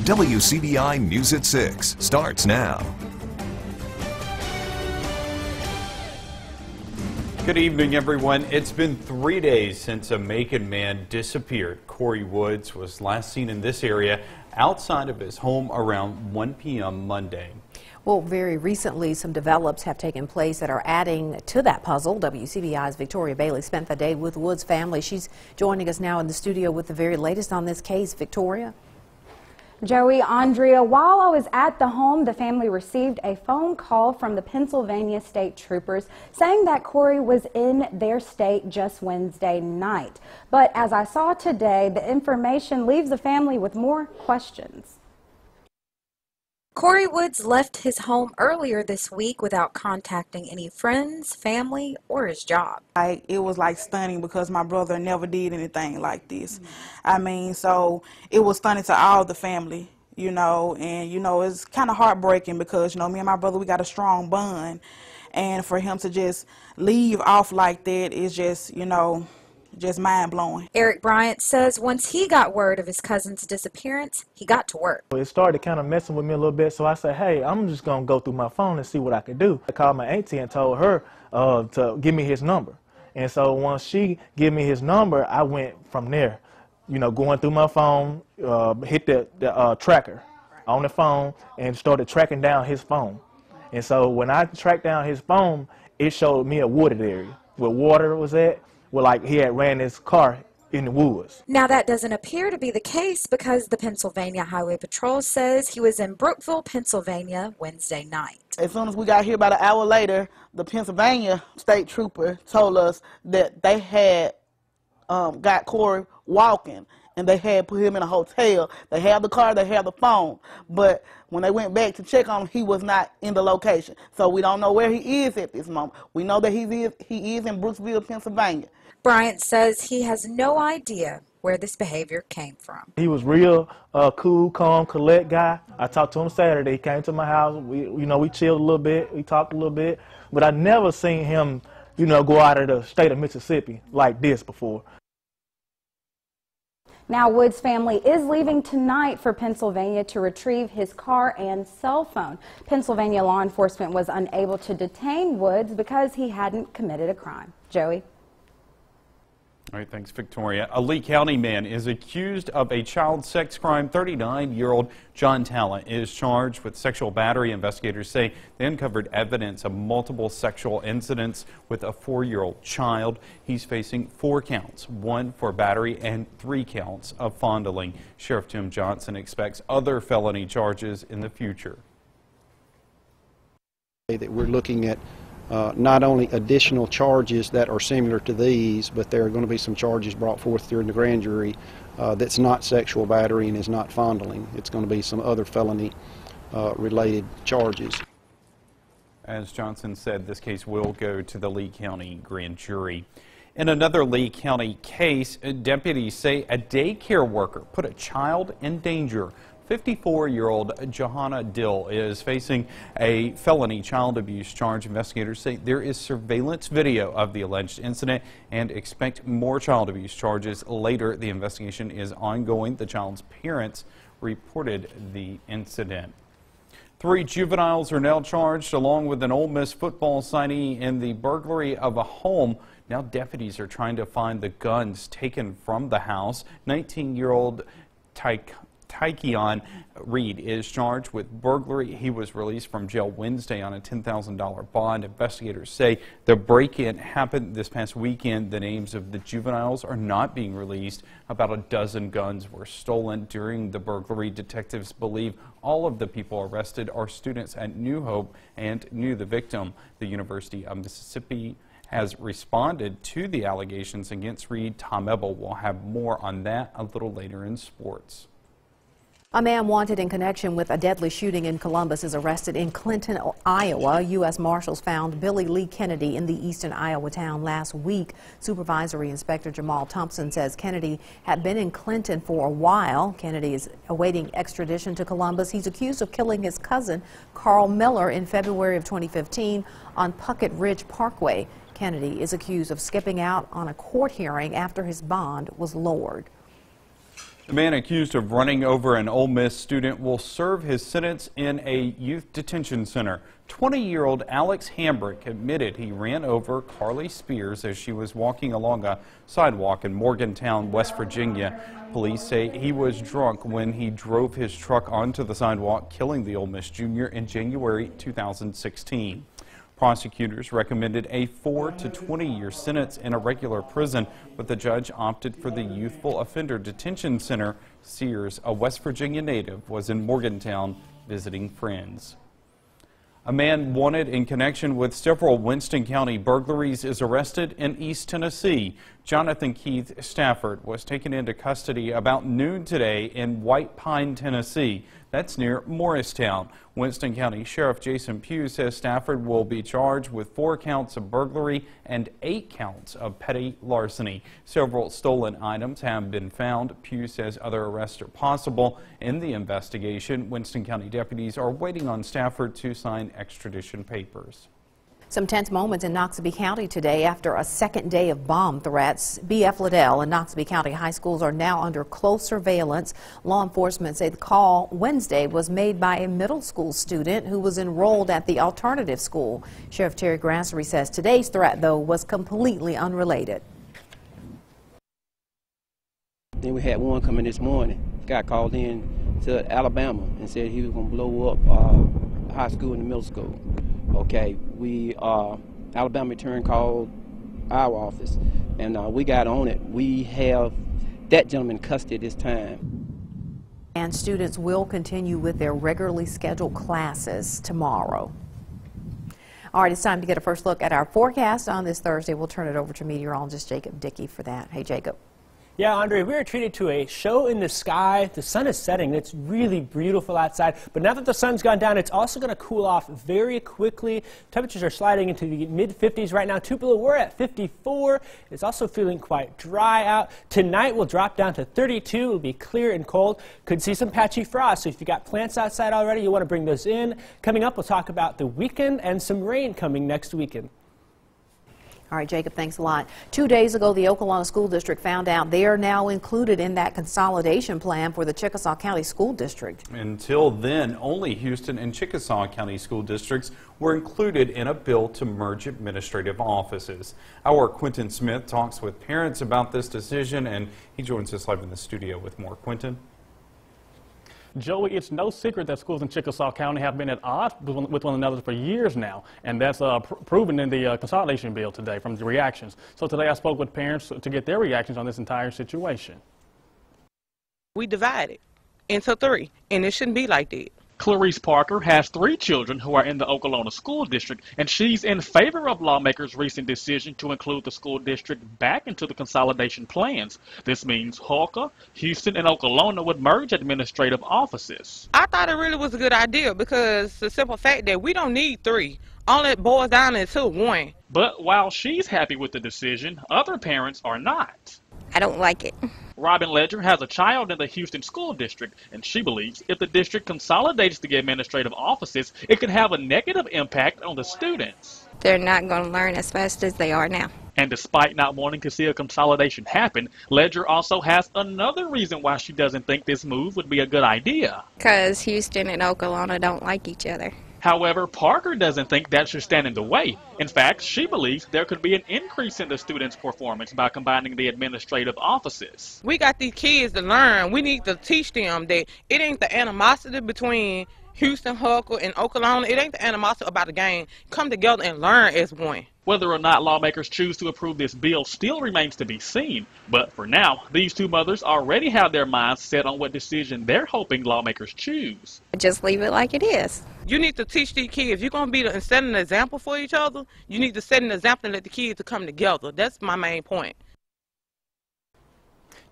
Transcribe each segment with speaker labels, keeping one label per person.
Speaker 1: WCBI News at 6 starts now.
Speaker 2: Good evening, everyone. It's been 3 days since a Macon man disappeared. Corey Woods was last seen in this area outside of his home around 1 p.m. Monday.
Speaker 3: Well, very recently, some develops have taken place that are adding to that puzzle. WCBI's Victoria Bailey spent the day with Woods' family. She's joining us now in the studio with the very latest on this case. Victoria?
Speaker 4: Joey, Andrea, while I was at the home, the family received a phone call from the Pennsylvania State Troopers saying that Corey was in their state just Wednesday night. But as I saw today, the information leaves the family with more questions.
Speaker 5: Corey Woods left his home earlier this week without contacting any friends, family, or his job.
Speaker 6: It was like stunning because my brother never did anything like this. I mean, so it was stunning to all the family, you know, and, you know, it's kind of heartbreaking because, you know, me and my brother, we got a strong bond. And for him to just leave off like that is just, you know, just mind-blowing.
Speaker 5: Eric Bryant says once he got word of his cousin's disappearance, he got to work.
Speaker 7: It started kind of messing with me a little bit, so I said, hey, I'm just going to go through my phone and see what I could do. I called my auntie and told her to give me his number. And so once she gave me his number, I went from there, you know, going through my phone, hit the tracker on the phone and started tracking down his phone. And so when I tracked down his phone, it showed me a wooded area where water was at. Well, like he had ran his car in the woods.
Speaker 5: Now that doesn't appear to be the case because the Pennsylvania Highway Patrol says he was in Brookville, Pennsylvania Wednesday night.
Speaker 6: As soon as we got here about an hour later, the Pennsylvania State Trooper told us that they had got Corey walking and they had put him in a hotel. They had the car, they had the phone, but when they went back to check on him, he was not in the location. So we don't know where he is at this moment. We know that he is in Brooksville, Pennsylvania.
Speaker 5: Bryant says he has no idea where this behavior came from.
Speaker 7: He was real cool, calm, collect guy. I talked to him Saturday. He came to my house. We chilled a little bit. We talked a little bit. But I never seen him, go out of the state of Mississippi like this before.
Speaker 4: Now, Woods' family is leaving tonight for Pennsylvania to retrieve his car and cell phone. Pennsylvania law enforcement was unable to detain Woods because he hadn't committed a crime. Joey?
Speaker 2: All right, thanks, Victoria. A Lee County man is accused of a child sex crime. 39-year-old John Talent is charged with sexual battery. Investigators say they uncovered evidence of multiple sexual incidents with a 4-year-old child. He's facing 4 counts, 1 for battery and 3 counts of fondling. Sheriff Tim Johnson expects other felony charges in the future.
Speaker 8: That we're looking at not only additional charges that are similar to these, but there are going to be some charges brought forth during the grand jury that's not sexual battery and is not fondling. It's going to be some other felony related charges.
Speaker 2: As Johnson said, this case will go to the Lee County grand jury. In another Lee County case, deputies say a daycare worker put a child in danger. 54-year-old Johanna Dill is facing a felony child abuse charge. Investigators say there is surveillance video of the alleged incident and expect more child abuse charges later. The investigation is ongoing. The child's parents reported the incident. 3 juveniles are now charged along with an Ole Miss football signee in the burglary of a home. Now deputies are trying to find the guns taken from the house. 19-year-old Tykeon Reed is charged with burglary. He was released from jail Wednesday on a $10,000 bond. Investigators say the break-in happened this past weekend. The names of the juveniles are not being released. About a dozen guns were stolen during the burglary. Detectives believe all of the people arrested are students at New Hope and knew the victim. The University of Mississippi has responded to the allegations against Reed. Tom Ebel will have more on that a little later in sports.
Speaker 3: A man wanted in connection with a deadly shooting in Columbus is arrested in Clinton, Iowa. U.S. Marshals found Billy Lee Kennedy in the eastern Iowa town last week. Supervisory Inspector Jamal Thompson says Kennedy had been in Clinton for a while. Kennedy is awaiting extradition to Columbus. He's accused of killing his cousin, Carl Miller, in February of 2015 on Puckett Ridge Parkway. Kennedy is accused of skipping out on a court hearing after his bond was lowered.
Speaker 2: The man accused of running over an Ole Miss student will serve his sentence in a youth detention center. 20-year-old Alex Hambrick admitted he ran over Carly Spears as she was walking along a sidewalk in Morgantown, West Virginia. Police say he was drunk when he drove his truck onto the sidewalk, killing the Ole Miss junior in January 2016. Prosecutors recommended a 4 to 20-year sentence in a regular prison, but the judge opted for the Youthful Offender Detention Center. Sears, a West Virginia native, was in Morgantown visiting friends. A man wanted in connection with several Winston County burglaries is arrested in East Tennessee. Jonathan Keith Stafford was taken into custody about noon today in White Pine, Tennessee. That's near Morristown. Winston County Sheriff Jason Pugh says Stafford will be charged with 4 counts of burglary and 8 counts of petty larceny. Several stolen items have been found. Pugh says other arrests are possible in the investigation. Winston County deputies are waiting on Stafford to sign extradition papers.
Speaker 3: Some tense moments in Noxubee County today after a second day of bomb threats. B.F. Liddell and Noxubee County high schools are now under close surveillance. Law enforcement say the call Wednesday was made by a middle school student who was enrolled at the alternative school. Sheriff Terry Grassery says today's threat, though, was completely unrelated.
Speaker 9: Then we had one come in this morning. Guy called in to Alabama and said he was going to blow up high school and the middle school. Okay, Alabama return called our office, and we got on it. We have that gentleman in custody this time.
Speaker 3: And students will continue with their regularly scheduled classes tomorrow. All right, it's time to get a first look at our forecast on this Thursday. We'll turn it over to meteorologist Jacob Dickey for that. Hey, Jacob.
Speaker 10: Yeah, Andre, we are treated to a show in the sky. The sun is setting. It's really beautiful outside. But now that the sun's gone down, it's also going to cool off very quickly. Temperatures are sliding into the mid-50s right now. Tupelo, we're at 54. It's also feeling quite dry out. Tonight, we'll drop down to 32. It'll be clear and cold. Could see some patchy frost. So if you've got plants outside already, you want to bring those in. Coming up, we'll talk about the weekend and some rain coming next weekend.
Speaker 3: All right, Jacob, thanks a lot. 2 days ago, the Okolona School District found out they are now included in that consolidation plan for the Chickasaw County School District.
Speaker 2: Until then, only Houston and Chickasaw County School Districts were included in a bill to merge administrative offices. Our Quentin Smith talks with parents about this decision, and he joins us live in the studio with more. Quentin?
Speaker 11: Joey, it's no secret that schools in Chickasaw County have been at odds with one another for years now, and that's proven in the consolidation bill today from the reactions. So today I spoke with parents to get their reactions on this entire situation.
Speaker 12: We divided into 3, and it shouldn't be like that.
Speaker 11: Clarice Parker has 3 children who are in the Okolona School District, and she's in favor of lawmakers' recent decision to include the school district back into the consolidation plans. This means Hulka, Houston, and Okolona would merge administrative offices.
Speaker 12: I thought it really was a good idea because the simple fact that we don't need 3. All it boils down to 1.
Speaker 11: But while she's happy with the decision, other parents are not.
Speaker 13: I don't like it.
Speaker 11: Robin Ledger has a child in the Houston School District, and she believes if the district consolidates the administrative offices, it could have a negative impact on the students.
Speaker 13: They're not going to learn as fast as they are now.
Speaker 11: And despite not wanting to see a consolidation happen, Ledger also has another reason why she doesn't think this move would be a good idea.
Speaker 13: Because Houston and Okolona don't like each other.
Speaker 11: However, Parker doesn't think that should stand in the way. In fact, she believes there could be an increase in the students' performance by combining the administrative offices.
Speaker 12: We got these kids to learn. We need to teach them that it ain't the animosity between Houston, Hulka, and Okolona. It ain't the animosity about the game. Come together and learn as one.
Speaker 11: Whether or not lawmakers choose to approve this bill still remains to be seen. But for now, these 2 mothers already have their minds set on what decision they're hoping lawmakers choose.
Speaker 13: Just leave it like it is.
Speaker 12: You need to teach these kids. If you're going to be and set an example for each other, you need to set an example and let the kids to come together. That's my main point.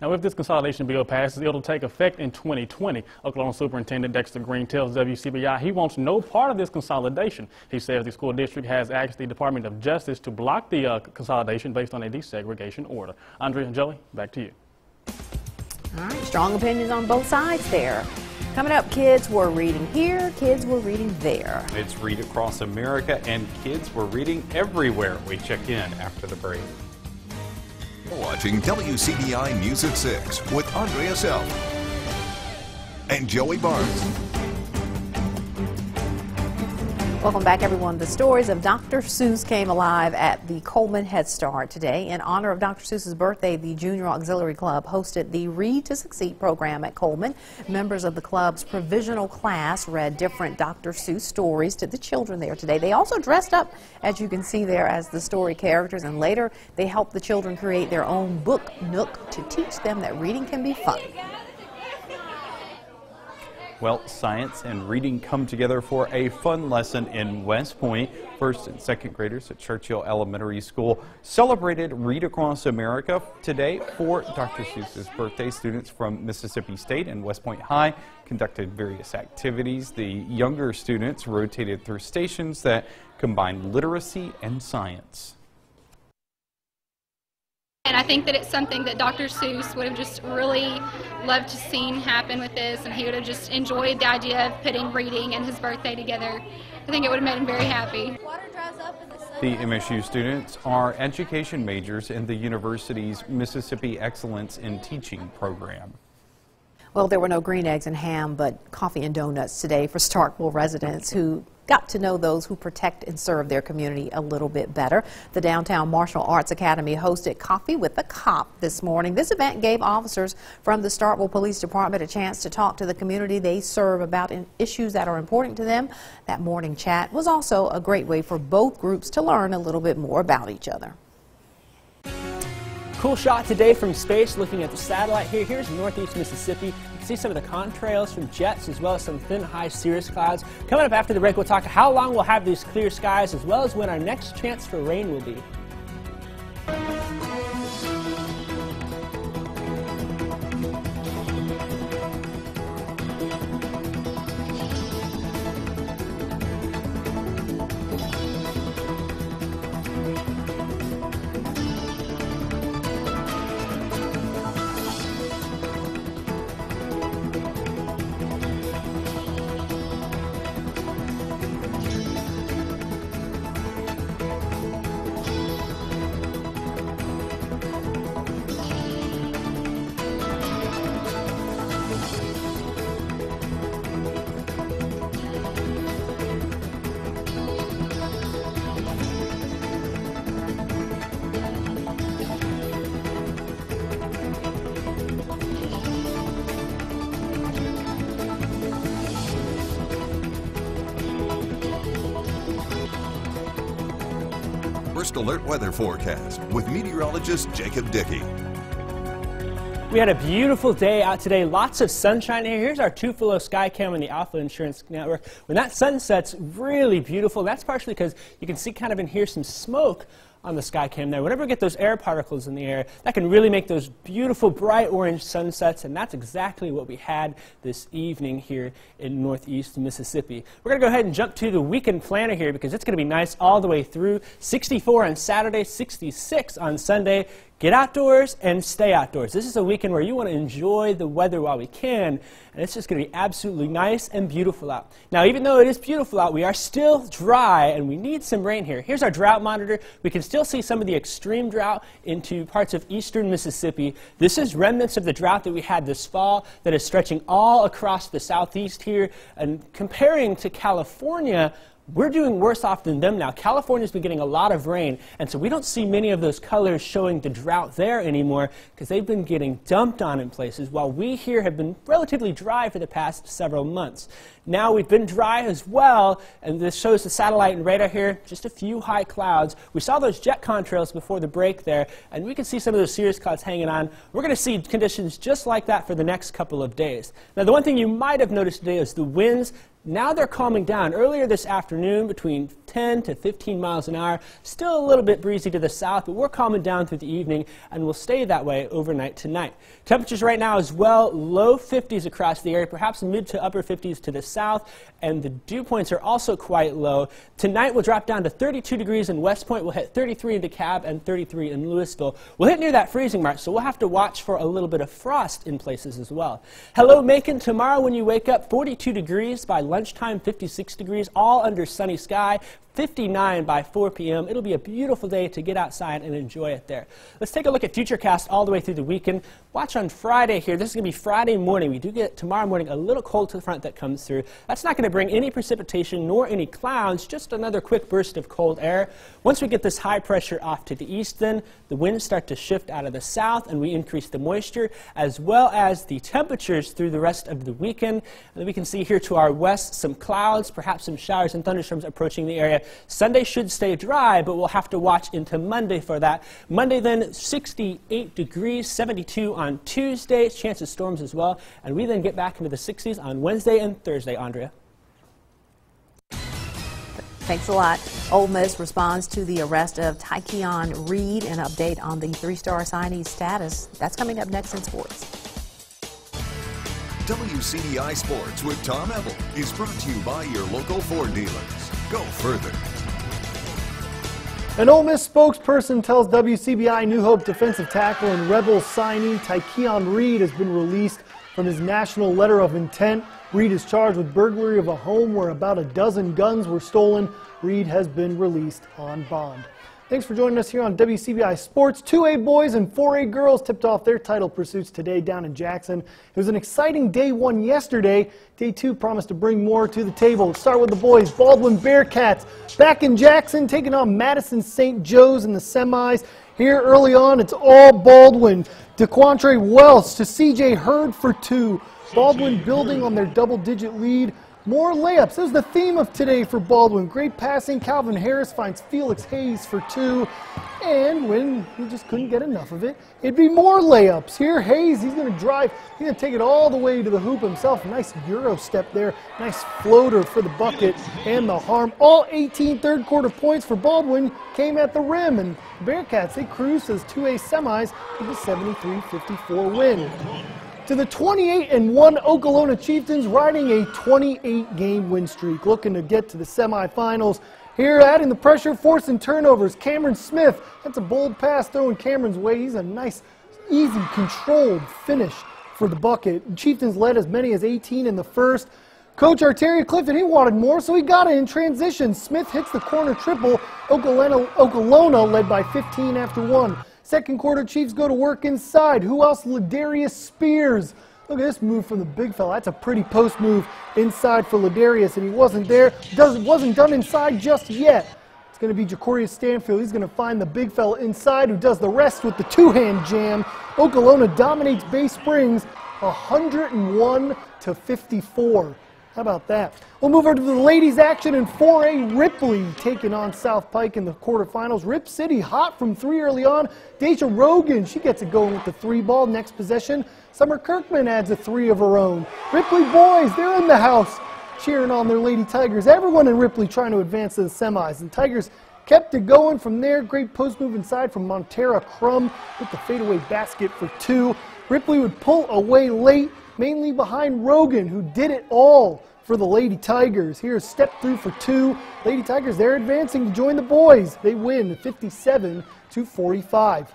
Speaker 11: Now, if this consolidation bill passes, it'll take effect in 2020. Okolona Superintendent Dexter Green tells WCBI he wants no part of this consolidation. He says the school district has asked the Department of Justice to block the consolidation based on a desegregation order. Andrea and Joey, back to you.
Speaker 3: All right, strong opinions on both sides there. Coming up, kids were reading here, kids were reading there.
Speaker 2: It's Read Across America, and kids were reading everywhere. We check in after the break.
Speaker 1: Watching WCBI News at 6 with Andrea Self and Joey Barnes.
Speaker 3: Welcome back, everyone. The stories of Dr. Seuss came alive at the Coleman Head Start today. In honor of Dr. Seuss's birthday, the Junior Auxiliary Club hosted the Read to Succeed program at Coleman. Members of the club's provisional class read different Dr. Seuss stories to the children there today. They also dressed up, as you can see there, as the story characters, and later they helped the children create their own book nook to teach them that reading can be fun.
Speaker 2: Well, science and reading come together for a fun lesson in West Point. First and second graders at Churchill Elementary School celebrated Read Across America today for Dr. Seuss's birthday. Students from Mississippi State and West Point High conducted various activities. The younger students rotated through stations that combined literacy and science.
Speaker 14: And I think that it's something that Dr. Seuss would have just really loved to see happen with this, and he would have just enjoyed the idea of putting reading and his birthday together. I think it would have made him very happy.
Speaker 2: The MSU students are education majors in the university's Mississippi Excellence in Teaching program.
Speaker 3: Well, there were no green eggs and ham, but coffee and donuts today for Starkville residents who got to know those who protect and serve their community a little bit better. The Downtown Martial Arts Academy hosted Coffee with a Cop this morning. This event gave officers from the Starkville Police Department a chance to talk to the community they serve about issues that are important to them. That morning chat was also a great way for both groups to learn a little bit more about each other.
Speaker 10: Cool shot today from space looking at the satellite here. Here's northeast Mississippi. You can see some of the contrails from jets as well as some thin high cirrus clouds. Coming up after the break, we'll talk how long we'll have these clear skies as well as when our next chance for rain will be.
Speaker 1: First Alert Weather Forecast with meteorologist Jacob Dickey.
Speaker 10: We had a beautiful day out today, lots of sunshine here. Here's our Tufelo Sky Cam on the Alpha Insurance Network. When that sun sets, really beautiful. That's partially because you can see kind of in here some smoke on the sky cam there. Whenever we get those air particles in the air, that can really make those beautiful bright orange sunsets, and that's exactly what we had this evening here in northeast Mississippi. We're going to go ahead and jump to the weekend planner here because it's going to be nice all the way through. 64 on Saturday, 66 on Sunday. Get outdoors and stay outdoors. This is a weekend where you want to enjoy the weather while we can, and it's just going to be absolutely nice and beautiful out. Now, even though it is beautiful out, we are still dry, and we need some rain here. Here's our drought monitor. We can still see some of the extreme drought into parts of eastern Mississippi. This is remnants of the drought that we had this fall that is stretching all across the southeast here, and comparing to California, we're doing worse off than them now. California's been getting a lot of rain, and so we don't see many of those colors showing the drought there anymore because they've been getting dumped on in places, while we here have been relatively dry for the past several months. Now we've been dry as well, and this shows the satellite and radar here, just a few high clouds. We saw those jet contrails before the break there, and we can see some of those cirrus clouds hanging on. We're going to see conditions just like that for the next couple of days. Now, the one thing you might have noticed today is the winds. Now they're calming down. Earlier this afternoon, between 10 to 15 miles an hour, still a little bit breezy to the south, but we're calming down through the evening and will stay that way overnight tonight. Temperatures right now as well, low 50s across the area, perhaps mid to upper 50s to the south, and the dew points are also quite low. Tonight we'll drop down to 32 degrees in West Point. We'll hit 33 in DeKalb and 33 in Louisville. We'll hit near that freezing mark, so we'll have to watch for a little bit of frost in places as well. Hello, Macon. Tomorrow when you wake up, 42 degrees by lunchtime, 56 degrees, all under sunny sky. 59 by 4 p.m. It'll be a beautiful day to get outside and enjoy it there. Let's take a look at Futurecast all the way through the weekend. Watch on Friday here. This is going to be Friday morning. We do get tomorrow morning a little cold to the front that comes through. That's not going to bring any precipitation nor any clouds, just another quick burst of cold air. Once we get this high pressure off to the east, then the winds start to shift out of the south and we increase the moisture as well as the temperatures through the rest of the weekend. And then we can see here to our west some clouds, perhaps some showers and thunderstorms approaching the area. Sunday should stay dry, but we'll have to watch into Monday for that. Monday then 68 degrees, 72 on Tuesday, chance of storms as well. And we then get back into the 60s on Wednesday and Thursday, Andrea.
Speaker 3: Thanks a lot. Ole Miss responds to the arrest of Tykeon Reed. An update on the three-star signee's status. That's coming up next in sports.
Speaker 1: WCBI Sports with Tom Ebel is brought to you by your local Ford dealers. Go further.
Speaker 15: An Ole Miss spokesperson tells WCBI New Hope defensive tackle and Rebels signee Tykeon Reed has been released from his national letter of intent. Reed is charged with burglary of a home where about a dozen guns were stolen. Reed has been released on bond. Thanks for joining us here on WCBI Sports. 2A boys and 4A girls tipped off their title pursuits today down in Jackson. It was an exciting day one yesterday. Day two promised to bring more to the table. Let's start with the boys. Baldwin Bearcats back in Jackson taking on Madison St. Joe's in the semis. Here early on, it's all Baldwin. DeQuantre Wells to C.J. Hurd for two. Baldwin building on their double-digit lead. More layups. This is the theme of today for Baldwin. Great passing. Calvin Harris finds Felix Hayes for two. And when he just couldn't get enough of it, it'd be more layups. Here, Hayes, he's going to drive. He's going to take it all the way to the hoop himself. Nice Euro step there. Nice floater for the bucket and the harm. All 18 third quarter points for Baldwin came at the rim. And Bearcats, they cruised as 2A semis with a 73-54 win. To the 28-1 Okolona Chieftains riding a 28-game win streak, looking to get to the semifinals. Here, adding the pressure, forcing turnovers. Cameron Smith, that's a bold pass throwing Cameron's way. He's a nice, easy, controlled finish for the bucket. Chieftains led as many as 18 in the first. Coach Arteria Clifford, he wanted more, so he got it in transition. Smith hits the corner triple. Okolona led by 15 after one. Second quarter, Chiefs go to work inside. Who else? Ladarius Spears. Look at this move from the big fella. That's a pretty post move inside for Ladarius, and he wasn't there. Wasn't done inside just yet. It's going to be Jacorius Stanfield. He's going to find the big fella inside who does the rest with the two-hand jam. Okolona dominates Bay Springs 101-54. How about that? We'll move over to the ladies' action in 4A. Ripley taking on South Pike in the quarterfinals. Rip City hot from three early on. Deja Rogan, she gets it going with the three ball. Next possession, Summer Kirkman adds a three of her own. Ripley boys, they're in the house cheering on their Lady Tigers. Everyone in Ripley trying to advance to the semis. And Tigers kept it going from there. Great post move inside from Montera Crum with the fadeaway basket for two. Ripley would pull away late, mainly behind Rogan, who did it all for the Lady Tigers. Here's step through for two. Lady Tigers, they're advancing to join the boys. They win 57-45.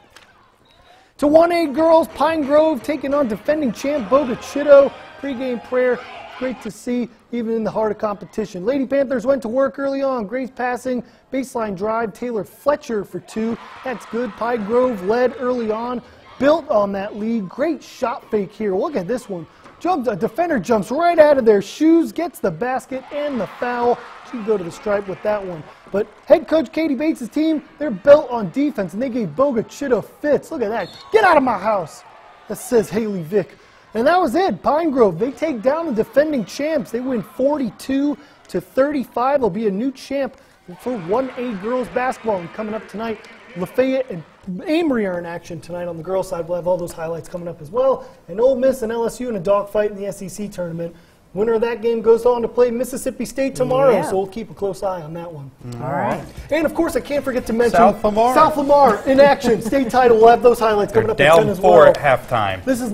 Speaker 15: To 1A girls, Pine Grove taking on defending champ Boca Chitto. Pre-game prayer, great to see even in the heart of competition. Lady Panthers went to work early on. Grace passing, baseline drive, Taylor Fletcher for two. That's good. Pine Grove led early on, built on that lead. Great shot fake here. Look at this one. A defender jumps right out of their shoes, gets the basket and the foul. She can go to the stripe with that one. But head coach Katie Bates' team, they're built on defense, and they gave Boca Chitto fits. Look at that. Get out of my house. That says Haley Vick. And that was it. Pine Grove, they take down the defending champs. They win 42-35. They'll be a new champ for 1A girls basketball. And coming up tonight, Lafayette and Amory are in action tonight on the girls' side. We'll have all those highlights coming up as well. And Ole Miss and LSU in a dogfight in the SEC tournament. Winner of that game goes on to play Mississippi State tomorrow, so we'll keep a close eye on that one.
Speaker 2: All right.
Speaker 15: And, of course, I can't forget to mention
Speaker 2: South Lamar
Speaker 15: in action. State title. We'll have those highlights coming up at 10 as well.
Speaker 2: Down 4 at halftime.
Speaker 15: This is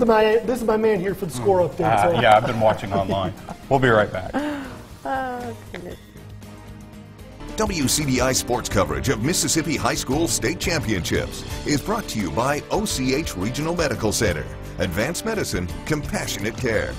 Speaker 15: my man here for the score update.
Speaker 2: Yeah, I've been watching online. We'll be right back.
Speaker 1: WCBI sports coverage of Mississippi High School State Championships is brought to you by OCH Regional Medical Center. Advanced medicine, compassionate care.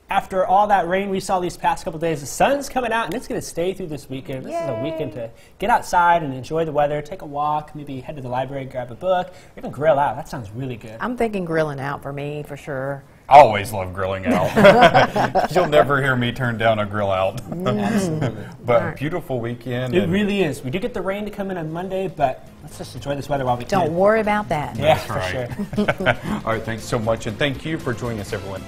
Speaker 10: After all that rain we saw these past couple days, the sun's coming out, and it's going to stay through this weekend. This is a weekend to get outside and enjoy the weather, take a walk, maybe head to the library, grab a book, or even grill out. That sounds really good.
Speaker 3: I'm thinking grilling out for me, for sure.
Speaker 2: I always love grilling out. You'll never hear me turn down a grill out.
Speaker 10: Absolutely.
Speaker 2: But beautiful weekend.
Speaker 10: It really is. We do get the rain to come in on Monday, but let's just enjoy this weather while we can.
Speaker 3: Don't worry about that.
Speaker 10: Yeah,
Speaker 2: That's right.
Speaker 10: for sure.
Speaker 2: All right, thanks so much, and thank you for joining us, everyone.